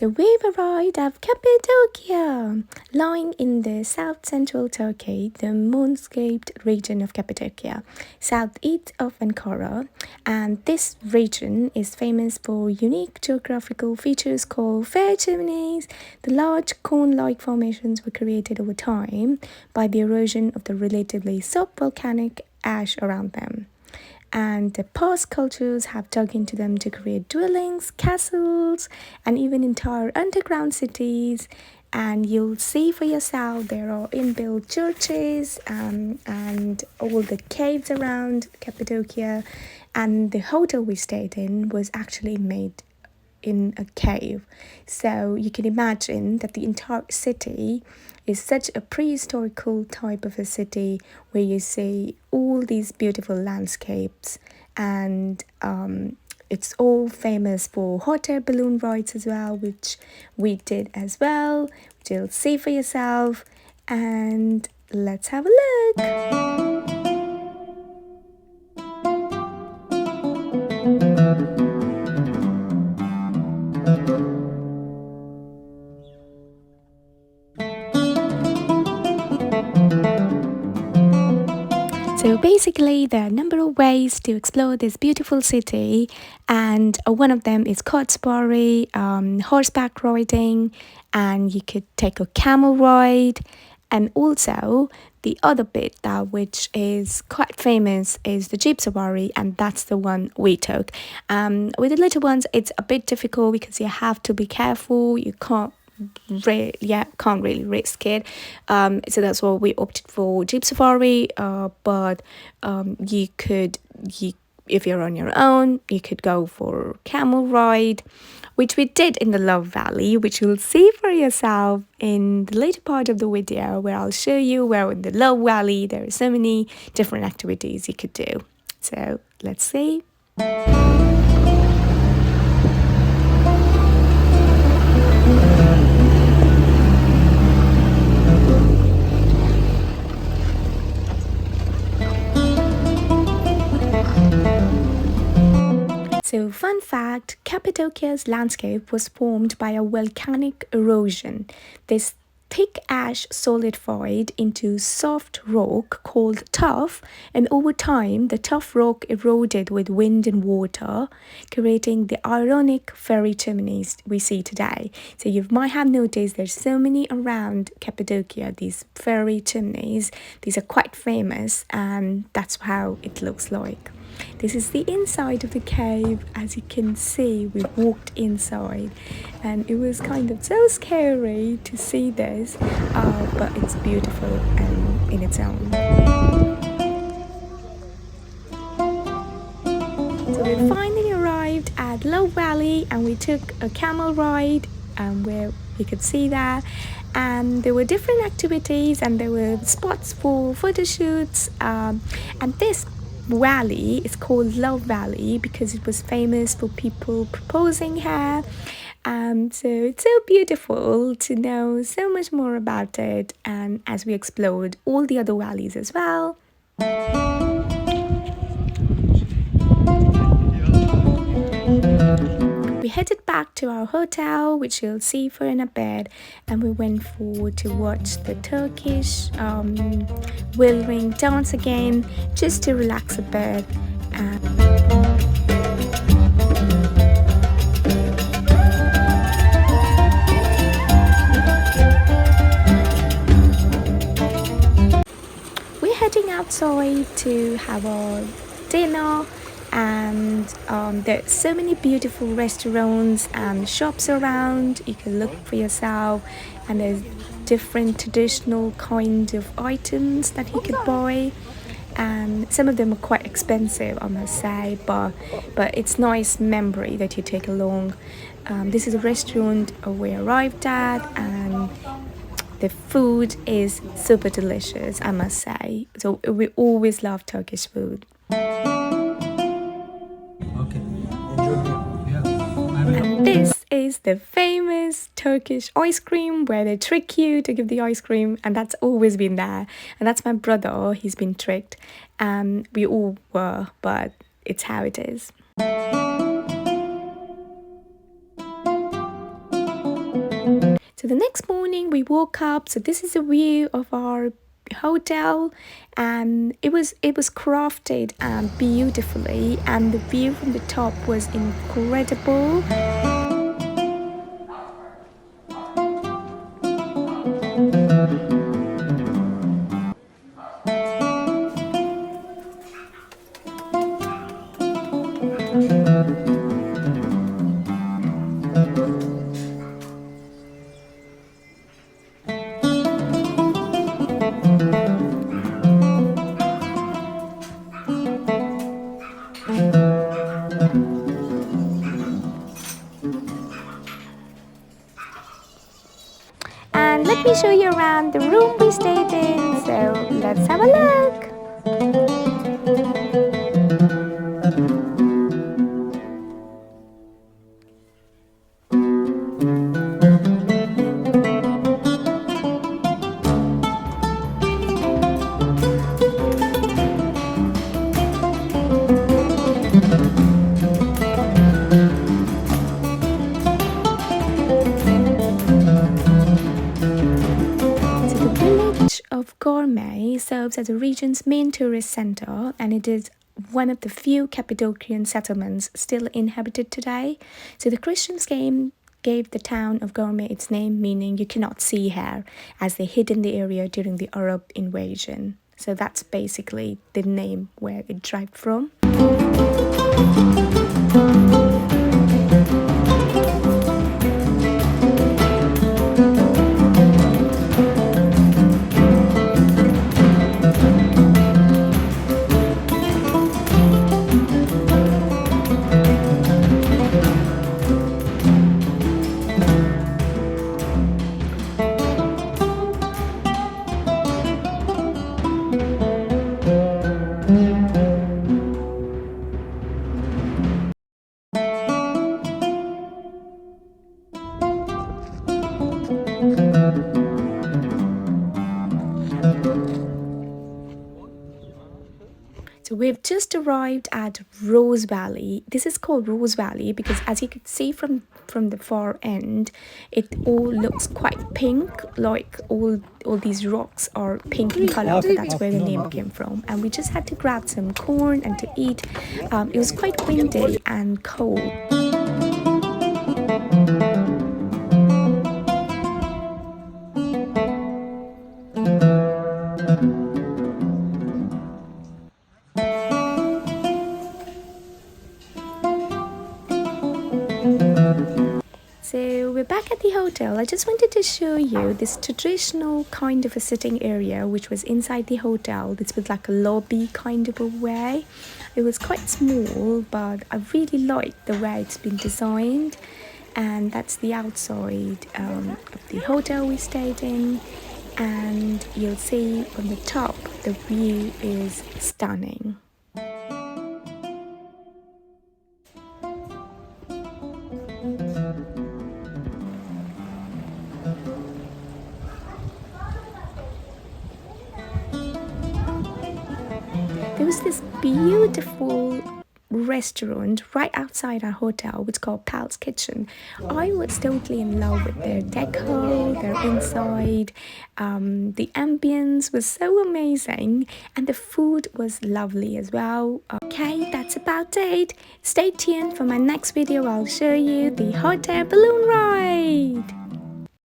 So we've arrived at Cappadocia, lying in the south-central Turkey, the moonscaped region of Cappadocia, southeast of Ankara. And this region is famous for unique geographical features called fair chimneys. The large cone-like formations were created over time by the erosion of the relatively soft volcanic ash around them. And the past cultures have dug into them to create dwellings, castles, and even entire underground cities. And you'll see for yourself there are inbuilt churches and all the caves around Cappadocia. And the hotel we stayed in was actually made in a cave. So you can imagine that the entire city is such a prehistorical type of a city where you see all these beautiful landscapes, and it's all famous for Hotair balloon rides as well, which we did as well, which you'll see for yourself. And let's have a look. So basically, there are a number of ways to explore this beautiful city, and one of them is cart safari, horseback riding, and you could take a camel ride. And also, the other bit which is quite famous is the jeep safari, and that's the one we took. With the little ones, it's a bit difficult because you have to be careful. You can't really risk it, so that's why we opted for jeep safari, but if you're on your own, you could go for camel ride, which we did in the Love Valley, which you'll see for yourself in the later part of the video, where I'll show you where in the Love Valley there are so many different activities you could do. So let's see. So, fun fact, Cappadocia's landscape was formed by a volcanic erosion. This thick ash solidified into soft rock called tuff, and over time the tough rock eroded with wind and water, creating the ironic fairy chimneys we see today. So you might have noticed there's so many around Cappadocia, these fairy chimneys. These are quite famous, and that's how it looks like. This is the inside of the cave. As you can see, we walked inside, and it was kind of so scary to see this, but it's beautiful in its own. So we finally arrived at Love Valley, and we took a camel ride where you could see that. And there were different activities, and there were spots for photo shoots, and this valley is called Love Valley because it was famous for people proposing here. So it's so beautiful to know so much more about it, and as we explored all the other valleys as well. We headed back to our hotel, which you'll see for in a bit, and we went to watch the Turkish wheel ring dance again, just to relax a bit. We're heading outside to have our dinner. And there's so many beautiful restaurants and shops around. You can look for yourself, and there's different traditional kind of items that you could buy, and some of them are quite expensive, I must say, but it's nice memory that you take along. This is a restaurant we arrived at, and the food is super delicious, I must say. So we always love Turkish food. And this is the famous Turkish ice cream, where they trick you to give the ice cream, and that's always been there. And that's my brother, he's been tricked. We all were, but it's how it is. So the next morning we woke up. So this is a view of our hotel, and it was crafted beautifully, and the view from the top was incredible. And let me show you around the room we stayed in, so let's have a look. Of Göreme serves as the region's main tourist center, and it is one of the few Cappadocian settlements still inhabited today. So the Christians gave the town of Göreme its name, meaning you cannot see here, as they hid in the area during the Arab invasion. So that's basically the name where it derived from. So we've just arrived at Rose Valley. This is called Rose Valley because, as you can see from the far end, it all looks quite pink, like all these rocks are pink in color. So that's where the name came from. And we just had to grab some corn and to eat. It was quite windy and cold. So we're back at the hotel. I just wanted to show you this traditional kind of a sitting area which was inside the hotel. This was like a lobby kind of a way. It was quite small, but I really liked the way it's been designed. And that's the outside of the hotel we stayed in. And you'll see from the top, the view is stunning. There was this beautiful restaurant right outside our hotel, which is called Pal's Kitchen. I was totally in love with their decor, their inside. The ambience was so amazing, and the food was lovely as well. Okay, that's about it. Stay tuned for my next video. I'll show you the Hotair balloon ride.